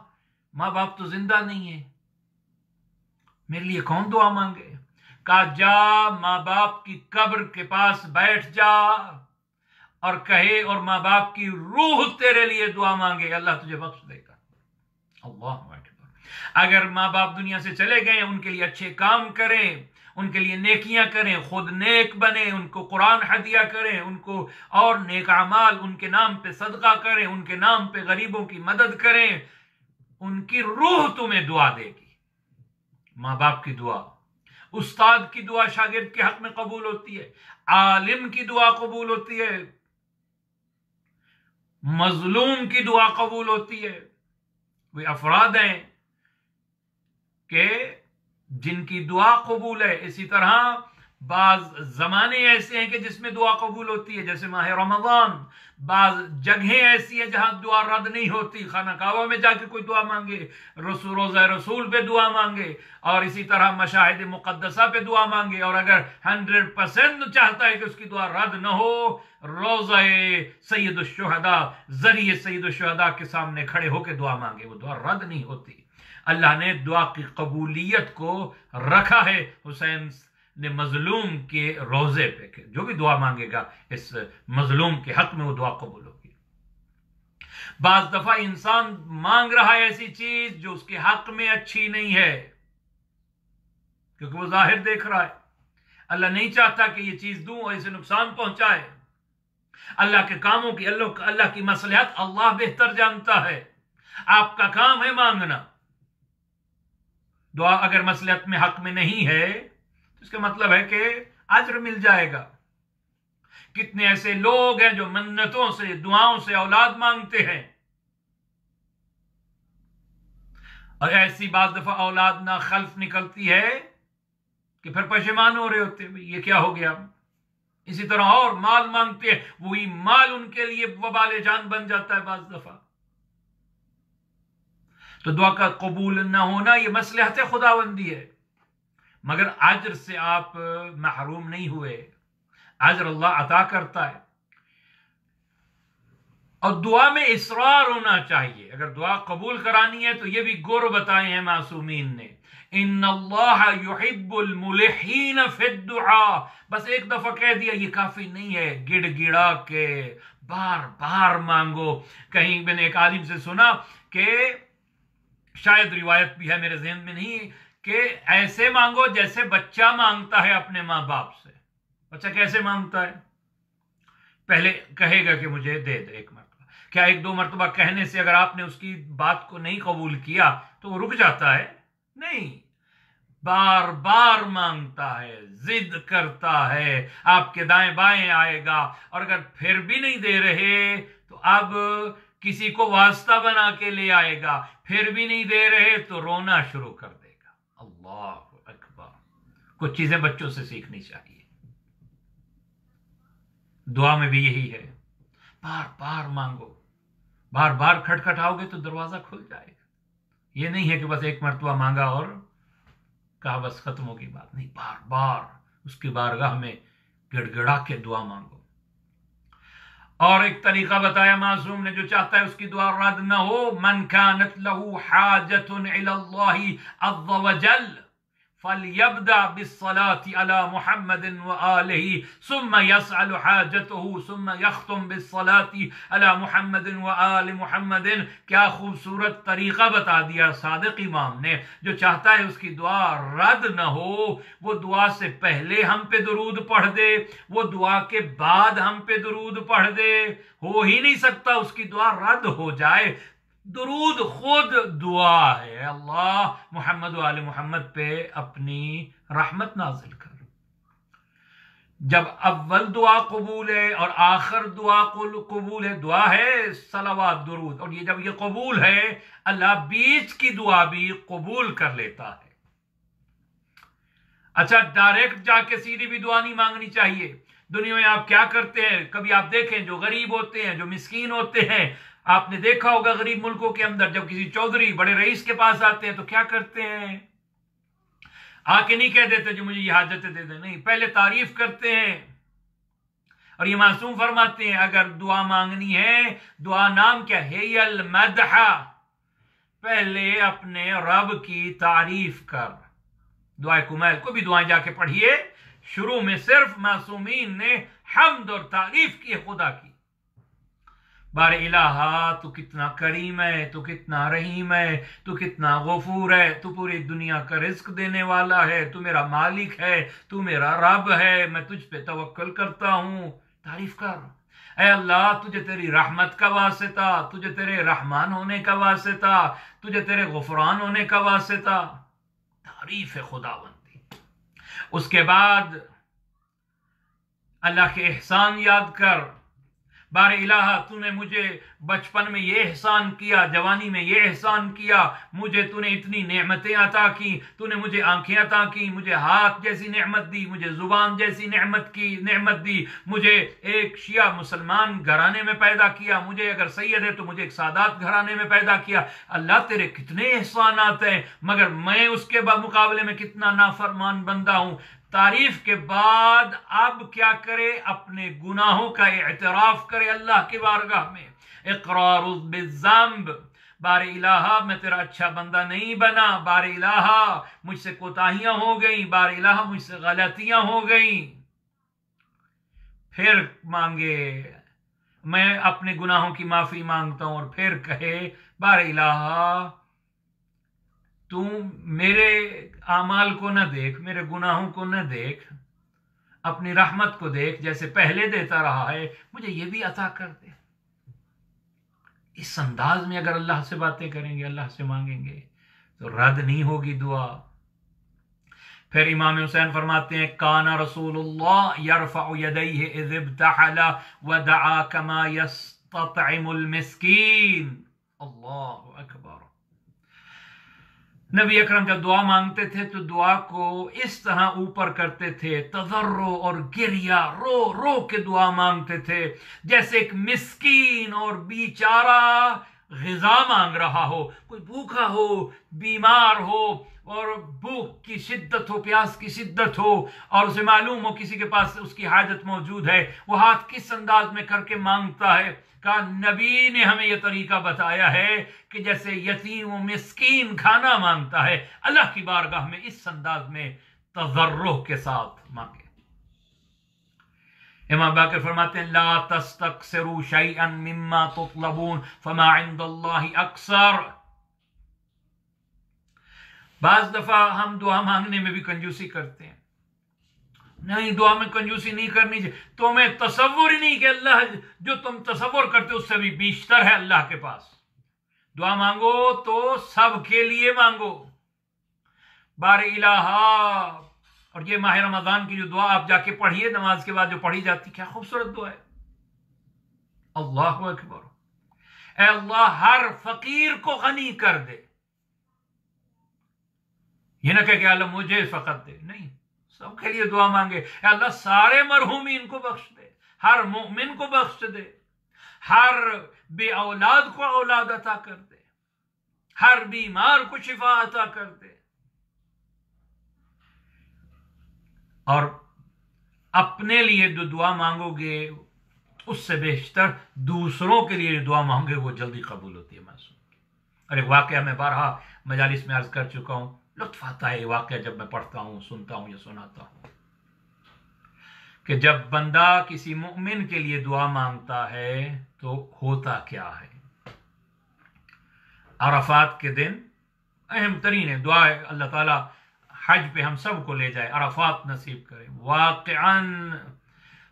ماں باپ تو زندہ نہیں ہے، میرے لیے کون دعا مانگے؟ کہا جا ماں باپ کی قبر کے پاس بیٹھ جا اور کہے اور ماں باپ کی روح تیرے لیے دعا مانگے، اللہ تجھے بخش دے گا۔ اللہ اکبر۔ اگر ماں باپ دنیا سے چلے گئے ان کے لیے اچھے کام کریں، ان کے لیے نیکیاں کریں، خود نیک بنیں، ان کو قرآن ہدیہ کریں، ان کو اور نیک اعمال ان کے نام پہ صدقہ کریں، ان کے نام پہ غریبوں کی مدد کریں، ان کی روح تمہیں دعا دے گی۔ ماں باپ کی دعا، استاد کی دعا شاگرد کے حق میں قبول ہوتی ہے، عالم کی دعا قبول ہوتی ہے، مظلوم کی دعا قبول ہوتی ہے۔ وہ افراد ہیں کہ جن کی دعا قبول ہے۔ اسی طرح بعض زمانے ایسے ہیں کہ جس میں دعا قبول ہوتی ہے، جیسے ماہ رمضان. بعض جگہیں ایسی ہیں جہاں دعا رد نہیں ہوتی، خانہ کعبہ میں جا کے کوئی دعا مانگے، روزہ رسول پہ دعا مانگے، اور اسی طرح مشاہد مقدسہ پہ دعا مانگے، اور اگر 100% چاہتا ہے کہ اس کی دعا رد نہ ہو، روزہ سید الشہداء، ذریعے سید الشہداء کے سامنے کھڑے ہو کے دعا مانگے، وہ دعا رد نہیں ہوتی. اللہ نے دعا کی قبولیت کو رکھا ہے حسین نے مظلوم کے روزے پہ، کہ جو بھی دعا مانگے گا اس مظلوم کے حق میں وہ دعا قبول ہوگی. بعض دفعہ انسان مانگ رہا ہے ایسی چیز جو اس کے حق میں اچھی نہیں ہے، کیونکہ وہ ظاہر دیکھ رہا ہے. اللہ نہیں چاہتا کہ یہ چیز دوں اور اسے نقصان پہنچائے. اللہ کے کاموں کی اللہ کی مصلحت اللہ بہتر جانتا ہے. آپ کا کام ہے مانگنا. دعا اگر مصلحت میں حق میں نہیں ہے تو اس کا مطلب ہے کہ اجر مل جائے گا. کتنے ایسے لوگ ہیں جو منتوں سے، دعاؤں سے اولاد مانگتے ہیں، اور ایسی بعض دفعہ اولاد نہ خلف نکلتی ہے کہ پھر پشیمان ہو رہے ہوتے ہیں یہ کیا ہو گیا. اسی طرح اور مال مانگتے ہیں، وہی مال ان کے لیے وبال جان بن جاتا ہے بعض دفعہ. تو دعا کا قبول نہ ہونا یہ مصلحت خداوندی ہے، مگر اجر سے آپ محروم نہیں ہوئے. اجر اللہ عطا کرتا ہے. اور دعا میں اصرار ہونا چاہیے. اگر دعا قبول کرانی ہے تو یہ بھی گر بتائے ہیں معصومین نے، ان اللہ یحب الملحین فی الدعاء. بس ایک دفعہ کہہ دیا یہ کافی نہیں ہے، گڑ گڑا کے بار بار مانگو. کہیں میں نے ایک عالم سے سنا کہ شاید روایت بھی ہے میرے ذہن میں نہیں، کہ ایسے مانگو جیسے بچہ مانگتا ہے اپنے ماں باپ سے. بچہ کیسے مانگتا ہے؟ پہلے کہے گا کہ مجھے دے دے ایک مرتبہ. کیا ایک دو مرتبہ کہنے سے اگر آپ نے اس کی بات کو نہیں قبول کیا تو وہ رک جاتا ہے؟ نہیں، بار بار مانگتا ہے، ضد کرتا ہے، آپ کے دائیں بائیں آئے گا. اور اگر پھر بھی نہیں دے رہے تو اب کسی کو واسطہ بنا کے لے آئے گا. پھر بھی نہیں دے رہے تو رونا شروع کر دے گا. اللہ اکبر. کچھ چیزیں بچوں سے سیکھنی چاہیے. دعا میں بھی یہی ہے، بار بار مانگو. بار بار کھٹکھٹاؤ گے تو دروازہ کھل جائے گا. یہ نہیں ہے کہ بس ایک مرتبہ مانگا اور کہا بس ختم ہوگی بات. نہیں، بار بار اس کی بارگاہ میں گڑ گڑا کے دعا مانگو. اور ایک طریقہ بتایا معصوم نے، جو چاہتا ہے اس کی دعا رد نہ ہو، من كانت له حاجة الى الله عز وجل فليبدأ بالصلاة على محمد وآله ثم يسأل حاجته ثم يختم بالصلاة على محمد وآل محمد. کیا خوبصورت طریقہ بتا دیا صادق امام نے. جو چاہتا ہے اس کی دعا رد نہ ہو، وہ دعا سے پہلے ہم پہ درود پڑھ دے، وہ دعا کے بعد ہم پہ درود پڑھ دے. ہو ہی نہیں سکتا اس کی دعا رد ہو جائے. درود خود دعا ہے. اللہ محمد و آل محمد پہ اپنی رحمت نازل کر. جب اول دعا قبول ہے اور آخر دعا قبول ہے، دعا ہے صلوات درود، اور یہ جب یہ قبول ہے اللہ بیچ کی دعا بھی قبول کر لیتا ہے. اچھا، ڈائریکٹ جا کے سیدھی بھی دعا نہیں مانگنی چاہیے. دنیا میں آپ کیا کرتے ہیں، کبھی آپ دیکھیں جو غریب ہوتے ہیں، جو مسکین ہوتے ہیں، آپ نے دیکھا ہوگا غریب ملکوں کے اندر جب کسی چودھری بڑے رئیس کے پاس آتے ہیں تو کیا کرتے ہیں؟ آ کے نہیں کہہ دیتے جو مجھے یہ حاجتیں دے دیں، نہیں، پہلے تعریف کرتے ہیں. اور یہ معصوم فرماتے ہیں اگر دعا مانگنی ہے، دعا نام کیا ہے؟ المدح. پہلے اپنے رب کی تعریف کر. دعائے کمیل کو بھی دعائیں جا کے پڑھیے، شروع میں صرف معصومین نے حمد اور تعریف کی خدا کی. بار الہ تو کتنا کریم ہے، تو کتنا رحیم ہے، تو کتنا غفور ہے، تو پوری دنیا کا رزق دینے والا ہے، تو میرا مالک ہے، تو میرا رب ہے، میں تجھ پہ توکل کرتا ہوں. تعریف کر. اے اللہ، تجھے تیری رحمت کا واسطہ، تجھے تیرے رحمان ہونے کا واسطہ، تجھے تیرے غفران ہونے کا واسطہ. تعریف ہے خداوندی. اس کے بعد اللہ کے احسان یاد کر. بار الہ تو نے مجھے بچپن میں یہ احسان کیا، جوانی میں یہ احسان کیا، مجھے تو نے اتنی نعمتیں عطا کی، تو نے مجھے آنکھیں عطا کی، مجھے ہاتھ جیسی نعمت دی، مجھے زبان جیسی نعمت دی، مجھے ایک شیعہ مسلمان گھرانے میں پیدا کیا، مجھے اگر سید ہے تو مجھے ایک سادات گھرانے میں پیدا کیا۔ اللہ تیرے کتنے احسانات ہیں، مگر میں اس کے مقابلے میں کتنا نافرمان بندہ ہوں۔ تعریف کے بعد اب کیا کرے؟ اپنے گناہوں کا اعتراف کرے اللہ کی بارگاہ میں، اقرار بالذنب۔ بار الہ میں تیرا اچھا بندہ نہیں بنا، بار الہ مجھ سے کوتاہیاں ہو گئیں، بار الہ مجھ سے غلطیاں ہو گئیں۔ پھر مانگے، میں اپنے گناہوں کی معافی مانگتا ہوں، اور پھر کہے بار الہ تو میرے اعمال کو نہ دیکھ، میرے گناہوں کو نہ دیکھ، اپنی رحمت کو دیکھ، جیسے پہلے دیتا رہا ہے مجھے یہ بھی عطا کر دے۔ اس انداز میں اگر اللہ سے باتیں کریں گے، اللہ سے مانگیں گے تو رد نہیں ہوگی دعا۔ پھر امام حسین فرماتے ہیں کان رسول اللہ یرفع یدیہ اذ ابتحل ودعا کما یستطعم المسکین۔ اللہ اکبر۔ نبی اکرم جب دعا مانگتے تھے تو دعا کو اس طرح اوپر کرتے تھے، تضرع اور گریہ، رو رو کے دعا مانگتے تھے، جیسے ایک مسکین اور بیچارہ غذا مانگ رہا ہو، کوئی بھوکا ہو، بیمار ہو، اور بھوک کی شدت ہو، پیاس کی شدت ہو، اور اسے معلوم ہو کسی کے پاس اس کی حاجت موجود ہے، وہ ہاتھ کس انداز میں کر کے مانگتا ہے۔ کہا نبی نے ہمیں یہ طریقہ بتایا ہے کہ جیسے یتیم و مسکین کھانا مانگتا ہے، اللہ کی بارگاہ میں اس انداز میں تضرع کے ساتھ مانگے۔ امام باقر فرماتے ہیں لا تستقصروا شيئا مما تطلبون فما عند الله اکثر۔ بعض دفعہ ہم دعا مانگنے میں بھی کنجوسی کرتے ہیں، نہیں دعا میں کنجوسی نہیں کرنی چاہیے، تمہیں تصور ہی نہیں کہ اللہ جو تم تصور کرتے اس سے بھی بیشتر ہے اللہ کے پاس۔ دعا مانگو تو سب کے لیے مانگو۔ بار الہ، اور یہ ماہ رمضان کی جو دعا آپ جا کے پڑھیے نماز کے بعد جو پڑھی جاتی، کیا خوبصورت دعا ہے۔ اللہ اکبر۔ اے اللہ ہر فقیر کو غنی کر دے، یہ نہ کہ اللہ مجھے فقط دے، نہیں، سب کے لیے دعا مانگے۔ اے اللہ سارے مرحومین کو بخش دے، ہر مومن کو بخش دے، ہر بے اولاد کو اولاد عطا کر دے، ہر بیمار کو شفا عطا کر دے۔ اور اپنے لیے جو دعا مانگو گے اس سے بیشتر دوسروں کے لیے جو دعا مانگو گے وہ جلدی قبول ہوتی ہے معصوم۔ اور ایک واقعہ میں بارہا مجالس میں عرض کر چکا ہوں، لطف آتا ہے یہ واقعہ جب میں پڑھتا ہوں، سنتا ہوں یا سناتا ہوں، کہ جب بندہ کسی مومن کے لیے دعا مانگتا ہے تو ہوتا کیا ہے۔ عرفات کے دن اہم ترین ہے، دعا ہے اللہ تعالیٰ حج پہ ہم سب کو لے جائے، عرفات نصیب کرے۔ واقعاً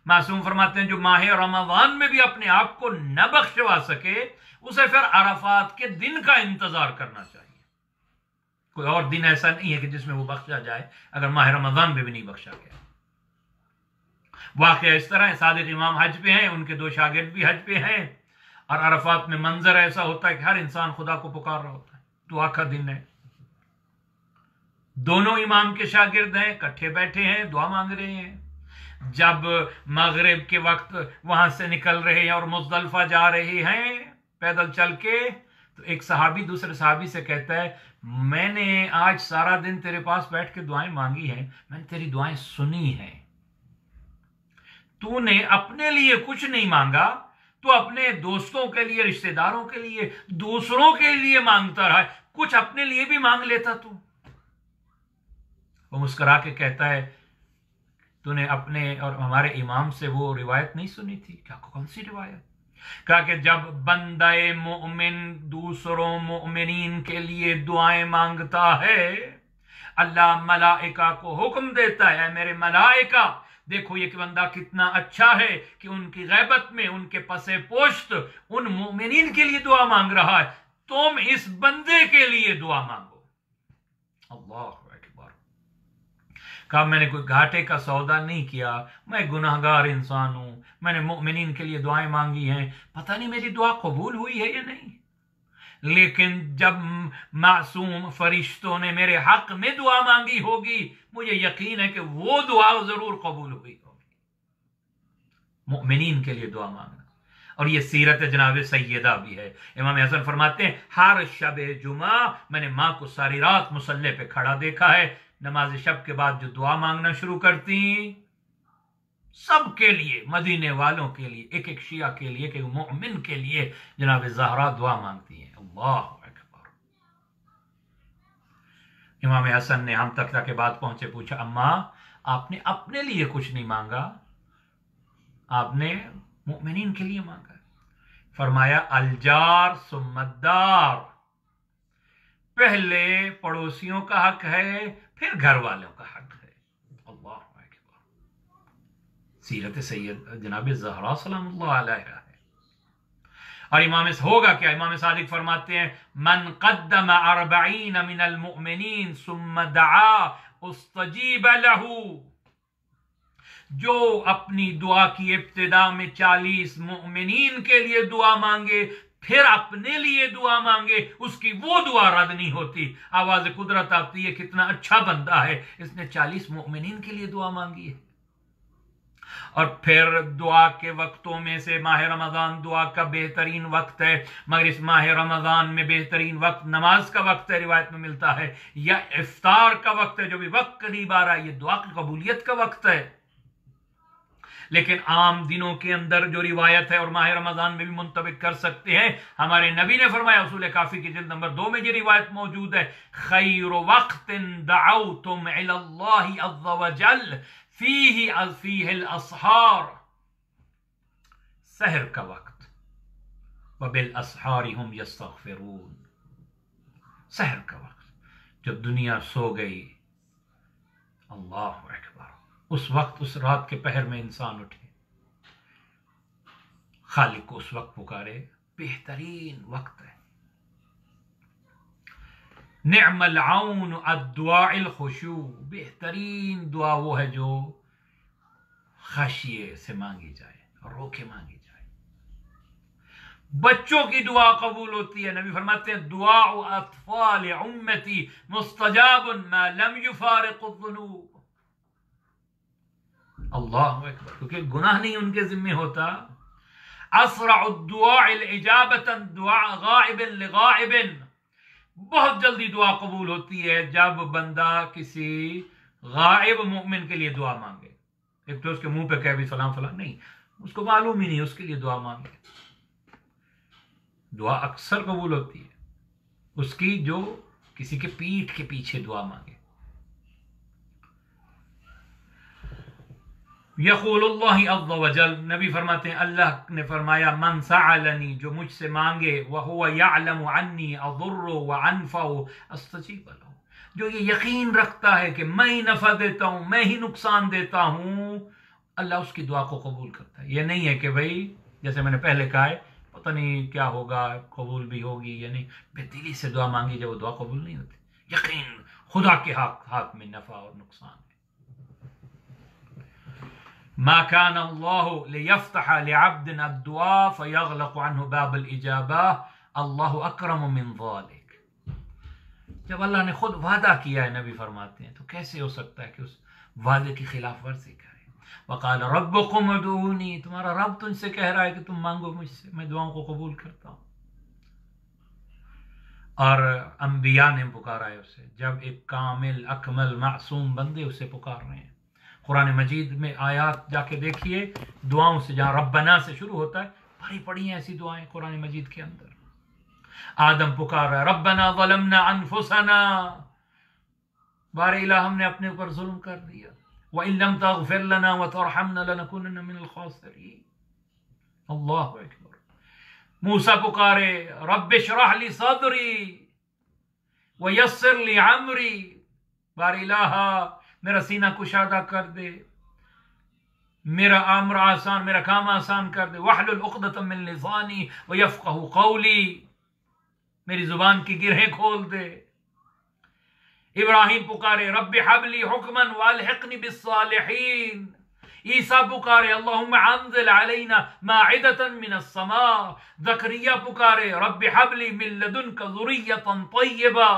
معصوم فرماتے ہیں جو ماہ رمضان میں بھی اپنے آپ کو نہ بخشوا سکے اسے پھر عرفات کے دن کا انتظار کرنا چاہیے۔ کوئی اور دن ایسا نہیں ہے کہ جس میں وہ بخشا جائے اگر ماہ رمضان میں بھی نہیں بخشا گیا۔ واقعہ اس طرح ہے، صادق امام حج پہ ہیں، ان کے 2 شاگرد بھی حج پہ ہیں، اور عرفات میں منظر ایسا ہوتا ہے کہ ہر انسان خدا کو پکار رہا ہوتا ہے، دعا کا دن ہے، دونوں امام کے شاگرد ہیں، اکٹھے بیٹھے ہیں، دعا مانگ رہے ہیں۔ جب مغرب کے وقت وہاں سے نکل رہے ہیں اور مزدلفہ جا رہے ہیں پیدل چل کے، تو ایک صحابی دوسرے صحابی سے کہتا ہے میں نے آج سارا دن تیرے پاس بیٹھ کے دعائیں مانگی ہیں، میں نے تیری دعائیں سنی ہیں، تو نے اپنے لیے کچھ نہیں مانگا، تو اپنے دوستوں کے لیے، رشتہ داروں کے لیے، دوسروں کے لیے مانگتا رہا، کچھ اپنے لیے بھی مانگ لیتا تو۔ وہ مسکرا کے کہتا ہے تو نے اپنے اور ہمارے امام سے وہ روایت نہیں سنی تھی؟ کیا کون سی روایت؟ کہا کہ جب بندہ مومن دوسروں مومنین کے لیے دعائیں مانگتا ہے اللہ ملائکہ کو حکم دیتا ہے، میرے ملائکہ دیکھو یہ کہ بندہ کتنا اچھا ہے کہ ان کی غیبت میں، ان کے پس پوشت ان مومنین کے لیے دعا مانگ رہا ہے، تم اس بندے کے لیے دعا مانگو۔ اللہ اکبر۔ کہا میں نے کوئی گھاٹے کا سودا نہیں کیا، میں گناہگار انسان ہوں، میں نے مؤمنین کے لیے دعائیں مانگی ہیں، پتہ نہیں میری دعا قبول ہوئی ہے یا نہیں، لیکن جب معصوم فرشتوں نے میرے حق میں دعا مانگی ہوگی مجھے یقین ہے کہ وہ دعا ضرور قبول ہوئی ہوگی۔ مؤمنین کے لیے دعا مانگنا، اور یہ سیرت جناب سیدہ بھی ہے۔ امام حسن فرماتے ہیں ہر شب جمعہ میں نے ماں کو ساری رات مصلی پہ کھڑا دیکھا ہے، نماز شب کے بعد جو دعا مانگنا شروع کرتی، سب کے لیے، مدینے والوں کے لیے، ایک ایک شیعہ کے لیے، ایک ایک مومن کے لیے جناب زہرا دعا مانگتی ہیں۔ اللہ اکبر۔ امام حسن نے ہم تک کے بعد پہنچے، پوچھا اماں آپ نے اپنے لیے کچھ نہیں مانگا، آپ نے مؤمنین کے لیے مانگا؟ فرمایا الجار ثم الدار، پہلے پڑوسیوں کا حق ہے پھر گھر والوں کا حق ہے۔ اللہ اکبر۔ سیرت سید جناب زہرا سلام اللہ علیہ ہے۔ اور امام ہوگا کیا؟ امام صادق فرماتے ہیں من قدم 40 من المؤمنین ثم دعا استجیب له، جو اپنی دعا کی ابتدا میں 40 مؤمنین کے لیے دعا مانگے پھر اپنے لیے دعا مانگے، اس کی وہ دعا رد نہیں ہوتی۔ آواز قدرت آتی ہے کتنا اچھا بندہ ہے، اس نے 40 مؤمنین کے لیے دعا مانگی ہے۔ اور پھر دعا کے وقتوں میں سے ماہ رمضان دعا کا بہترین وقت ہے، مگر اس ماہ رمضان میں بہترین وقت نماز کا وقت ہے، روایت میں ملتا ہے، یا افطار کا وقت ہے، جو بھی وقت قریب آ رہا ہے یہ دعا کی قبولیت کا وقت ہے۔ لیکن عام دنوں کے اندر جو روایت ہے اور ماہ رمضان میں بھی منطبق کر سکتے ہیں، ہمارے نبی نے فرمایا، اصول کافی کی جلد نمبر 2 میں یہ روایت موجود ہے، خیر وقت دعوتم الی اللہ عز وجل فیہ الاسحار، سحر کا وقت، وبالاسحار ہم یستغفرون، سحر کا وقت جب دنیا سو گئی، اللہ اکبر، اس وقت اس رات کے پہر میں انسان اٹھے، خالق کو اس وقت پکارے، بہترین وقت ہے۔ نعم العون الدعاء الخشوع، بہترین دعا وہ ہے جو خشیے سے مانگی جائے، رو کے مانگی جائے۔ بچوں کی دعا قبول ہوتی ہے، نبی فرماتے ہیں دعاء اطفال امتی مستجاب ما لم يفارق الذنوب۔ اللہ اکبر، کیونکہ گناہ نہیں ان کے ذمہ ہوتا۔ اسرع الدعاء الاجابة دعاء غائب لغائب، بہت جلدی دعا قبول ہوتی ہے جب بندہ کسی غائب مومن کے لیے دعا مانگے۔ ایک تو اس کے منہ پہ کہہ بھی فلاں فلاں نہیں، اس کو معلوم ہی نہیں، اس کے لیے دعا مانگے، دعا اکثر قبول ہوتی ہے اس کی جو کسی کے پیٹھ کے پیچھے دعا مانگے۔ یقول اللہ عز وجل، نبی فرماتے ہیں اللہ نے فرمایا من سألنی، جو مجھ سے مانگے، وہو یعلم عنی اضر وانفع استجیب لہ، جو یہ یقین رکھتا ہے کہ میں ہی نفع دیتا ہوں، میں ہی نقصان دیتا ہوں، اللہ اس کی دعا کو قبول کرتا ہے۔ یہ نہیں ہے کہ بھائی جیسے میں نے پہلے کہا ہے پتہ نہیں کیا ہوگا، قبول بھی ہوگی یا نہیں، بے دلی سے دعا مانگی جب وہ دعا قبول نہیں ہوتی، یقین خدا کے ہاتھ میں نفع اور نقصان ہے۔ ما كان الله ليفتح لعبد الدعاء فيغلق عنه باب الإجابة الله أكرم من ذلك، جب اللہ نے خود وعدہ کیا ہے، نبی فرماتے ہیں، تو کیسے ہو سکتا ہے کہ اس وعدے کی خلاف ورزی کرے۔ وقال ربكم ادعوني، تمہارا رب تم سے کہہ رہا ہے کہ تم مانگو مجھ سے، میں دعاؤں کو قبول کرتا ہوں۔ اور انبیاء نے پکارا ہے اسے، جب ایک کامل اکمل معصوم بندے اسے پکار رہے ہیں۔ قرآن مجید میں آیات جا کے دیکھیے، دعاؤں سے جہاں ربنا سے شروع ہوتا ہے، بھری پڑی ہیں ایسی دعائیں قرآن مجید کے اندر۔ آدم پکار رہا ہے ربنا ظلمنا انفسنا، بار الہ ہم نے اپنے اوپر ظلم کر دیا، وَإِن لَمْ تَغْفِرْ لَنَا وَتَرْحَمْنَا لَنَكُونَنَّ مِنَ الْخَاسِرِينَ۔ اللہ اکبر۔ موسیٰ پکارے رب اشرح لی صدری ویسر لی عمری، بار الہ میرا سینہ کشادہ کر دے، میرا امر آسان، میرا کام آسان کر دے، واحلل عقدۃ من لسانی ویفقہوا قولی، میری زبان کی گرہیں کھول دے۔ ابراہیم پکارے رب حب لی حکما والحقنی بالصالحین، عیسیٰ پکارے اللہم انزل علینا مائدۃ من السماء، زکریا پکارے رب حب لی من لدنک ذریۃ طیبہ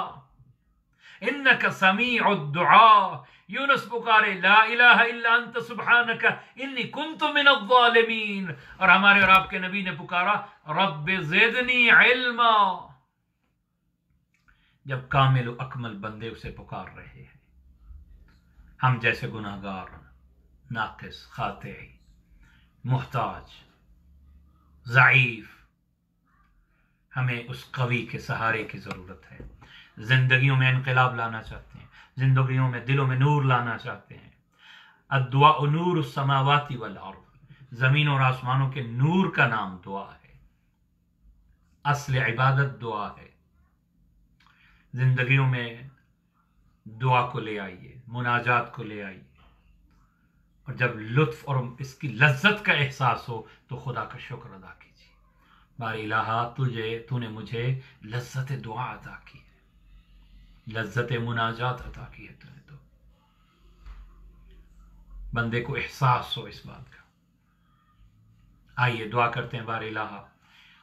انک سمیع الدعاء، یونس پکارے لا الہ الا انت سبحانک انی کنت من الظالمین، اور ہمارے اور آپ کے نبی نے پکارا رب زدنی علما۔ جب کامل و اکمل بندے اسے پکار رہے ہیں، ہم جیسے گناہگار، ناقص، خاطئ، محتاج، ضعیف، ہمیں اس قوی کے سہارے کی ضرورت ہے۔ زندگیوں میں انقلاب لانا چاہتے ہیں، زندگیوں میں دلوں میں نور لانا چاہتے ہیں۔ الدعاء نور السماوات والارض، زمین اور آسمانوں کے نور کا نام دعا ہے، اصل عبادت دعا ہے۔ زندگیوں میں دعا کو لے آئیے، مناجات کو لے آئیے، اور جب لطف اور اس کی لذت کا احساس ہو تو خدا کا شکر ادا کیجیے۔ باری الہ تو نے مجھے لذت دعا عطا کی ہے، لذت مناجات عطا کی ہے تو نے، تو بندے کو احساس ہو اس بات کا۔ آئیے دعا کرتے ہیں باری الہ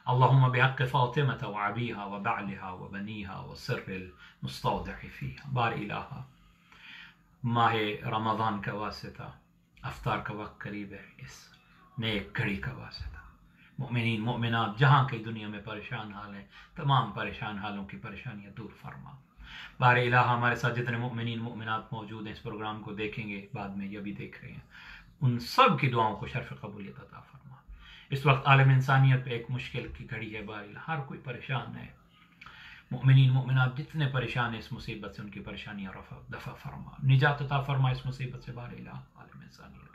اللہم بحق فاطمة وعبیہا وبعلہا وبنیہا وسر المستودع فیہا۔ باری الہ ماہ رمضان کا واسطہ، افطار کا وقت قریب ہے، اس نیک گھڑی کا واسطہ مومنین مومنات جہاں کی دنیا میں پریشان حال ہیں، تمام پریشان حالوں کی پریشانیاں دور فرما۔ بار الہ ہمارے ساتھ جتنے مومنین مومنات موجود ہیں، اس پروگرام کو دیکھیں گے، بعد میں یہ بھی دیکھ رہے ہیں، ان سب کی دعاؤں کو شرف قبولیت عطا فرما۔ اس وقت عالم انسانیت پہ ایک مشکل کی گھڑی ہے بار الہ، ہر کوئی پریشان ہے، مومنین مومنات جتنے پریشان ہیں اس مصیبت سے، ان کی پریشانیاں دفع فرما، نجات عطا فرما اس مصیبت سے بار الہ عالم انسانیت۔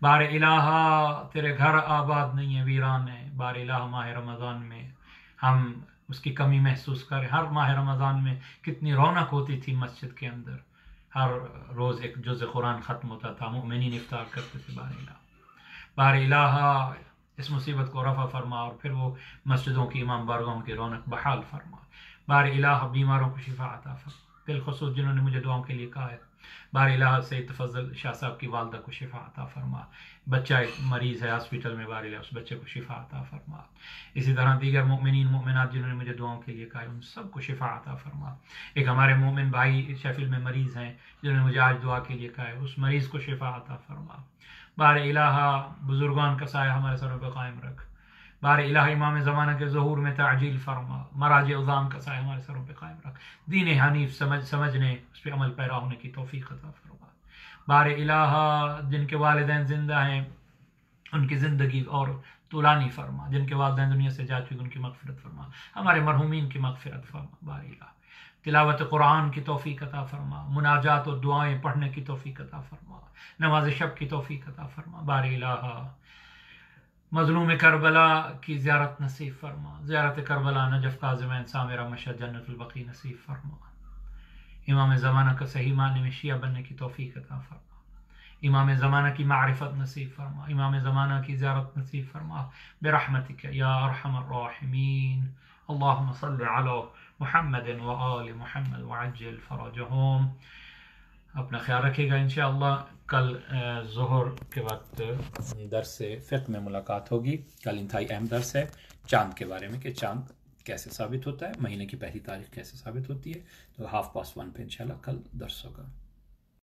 بار الہ تیرے گھر آباد نہیں ہے، ویران ہے۔ بار الہ ماہ رمضان میں ہم اس کی کمی محسوس کریں۔ ہر ماہ رمضان میں کتنی رونق ہوتی تھی مسجد کے اندر، ہر روز ایک جز قرآن ختم ہوتا تھا، مومنین افطار کرتے تھے۔ بار الہ اس مصیبت کو رفع فرما، اور پھر وہ مسجدوں کی امام بارگاہوں کی رونق بحال فرما۔ بار الہ بیماروں کو شفا عطا فرما، بالخصوص جنہوں نے مجھے دعاؤں کے لیے کہا ہے۔ بار الہ سید تفضل شاہ صاحب کی والدہ کو شفا عطا فرما، بچہ ایک مریض ہے ہاسپٹل میں، بار الہ اس بچے کو شفا عطا فرما۔ اسی طرح دیگر مومنین مومنات جنہوں نے مجھے دعاؤں کے لیے کہا ہے، ان سب کو شفا عطا فرما۔ ایک ہمارے مومن بھائی شیفیلڈ میں مریض ہیں، جنہوں نے مجھے آج دعا کے لیے کہا ہے، اس مریض کو شفا عطا فرما۔ بار الہ بزرگان کا سایہ ہمارے سروں پہ قائم رکھ۔ بار الہ امام زمانہ کے ظہور میں تعجیل فرما، مراج عظام کا سایہ ہمارے سروں پہ قائم رکھ، دین حنیف سمجھنے، اس پہ عمل پیرا ہونے کی توفیق عطا فرما۔ بار الہ جن کے والدین زندہ ہیں ان کی زندگی اور طولانی فرما، جن کے والدین دنیا سے جا چکے ان کی مغفرت فرما، ہمارے مرحومین کی مغفرت فرما۔ بار الہ تلاوت قرآن کی توفیق عطا فرما، مناجات اور دعائیں پڑھنے کی توفیق عطا فرما، نماز شب کی توفیق عطا فرما۔ بار الہ مظلوم کربلا کی زیارت نصیب فرما، زیارت کربلا، نجف، قازمین، سامرہ، مشہد، جنت البقیع نصیب فرما۔ امام زمانہ کا صحیح معنی میں شیعہ بننے کی توفیق عطا فرما، امام زمانہ کی معرفت نصیب فرما، امام زمانہ کی زیارت نصیب فرما برحمتک یا ارحم الراحمین۔ اللہم صل علی محمد وآل محمد وعجل فرجہم۔ اپنا خیال رکھیے گا، انشاءاللہ کل ظہر کے وقت درس فقہ میں ملاقات ہوگی۔ کل انتہائی اہم درس ہے چاند کے بارے میں، کہ چاند کیسے ثابت ہوتا ہے، مہینے کی پہلی تاریخ کیسے ثابت ہوتی ہے، تو 1:30 پہ انشاءاللہ کل درس ہوگا۔